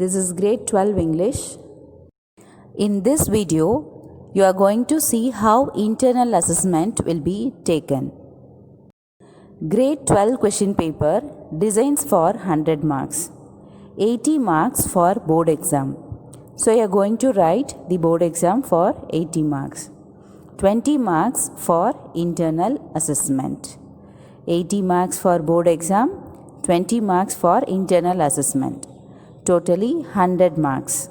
This is grade 12 English. In this video, you are going to see how internal assessment will be taken. Grade 12 question paper, designs for 100 marks, 80 marks for board exam. So you are going to write the board exam for 80 marks, 20 marks for internal assessment, 80 marks for board exam, 20 marks for internal assessment, totally 100 marks.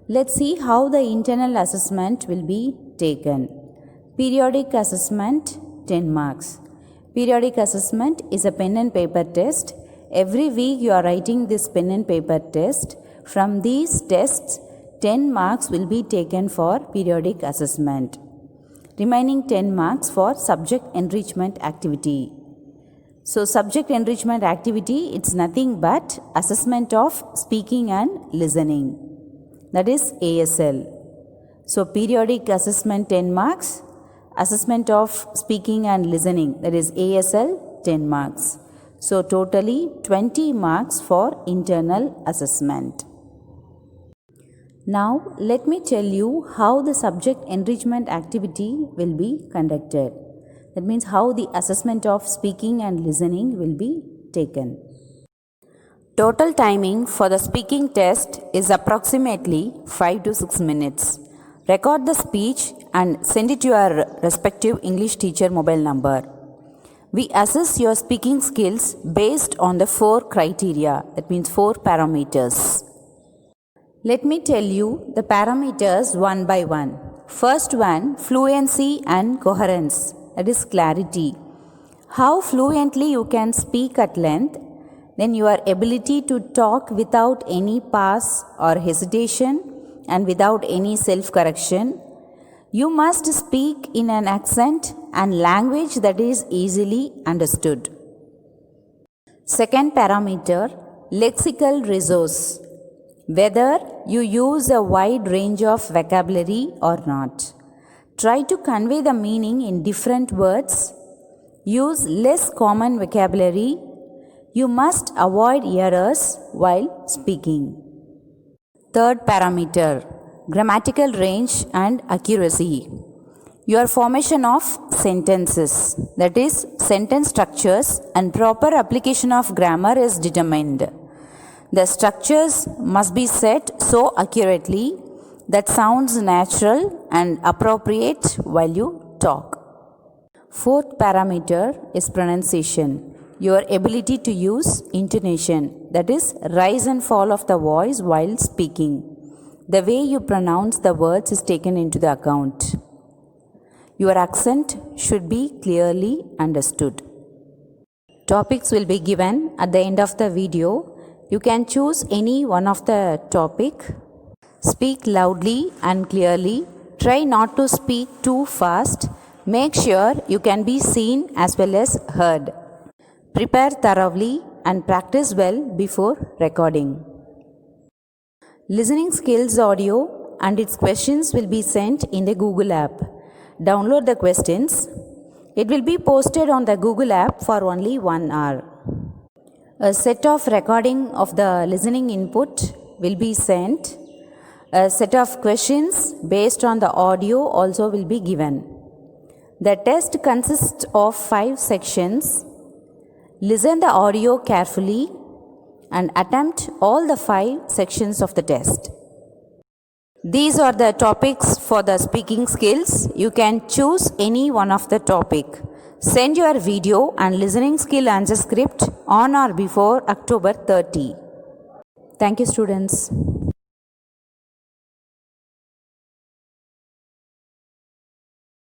Let's see how the internal assessment will be taken. Periodic assessment, 10 marks. Periodic assessment is a pen and paper test. Every week you are writing this pen and paper test. From these tests, 10 marks will be taken for periodic assessment. Remaining 10 marks for subject enrichment activity. So subject enrichment activity, it's nothing but assessment of speaking and listening. That is ASL. So periodic assessment 10 marks, assessment of speaking and listening, that is ASL 10 marks. So totally 20 marks for internal assessment. Now let me tell you how the subject enrichment activity will be conducted. That means how the assessment of speaking and listening will be taken. Total timing for the speaking test is approximately 5 to 6 minutes. Record the speech and send it to your respective English teacher mobile number. We assess your speaking skills based on the 4 criteria, that means 4 parameters. Let me tell you the parameters one by one. First one, fluency and coherence, that is clarity. How fluently you can speak at length, then your ability to talk without any pause or hesitation and without any self-correction. You must speak in an accent and language that is easily understood. Second parameter, lexical resource. Whether you use a wide range of vocabulary or not. Try to convey the meaning in different words. Use less common vocabulary. You must avoid errors while speaking. Third parameter, grammatical range and accuracy. Your formation of sentences, that is, sentence structures and proper application of grammar is determined. The structures must be set so accurately that sounds natural and appropriate while you talk. Fourth parameter is pronunciation. Your ability to use intonation, that is, rise and fall of the voice while speaking. The way you pronounce the words is taken into the account. Your accent should be clearly understood. Topics will be given at the end of the video. You can choose any one of the topic. Speak loudly and clearly. Try not to speak too fast. Make sure you can be seen as well as heard. Prepare thoroughly and practice well before recording. Listening skills audio and its questions will be sent in the Google app. Download the questions. It will be posted on the Google app for only 1 hour. A set of recording of the listening input will be sent. A set of questions based on the audio also will be given. The test consists of 5 sections. Listen the audio carefully and attempt all the 5 sections of the test. These are the topics for the speaking skills. You can choose any one of the topic. Send your video and listening skill answer script on or before October 30. Thank you, students.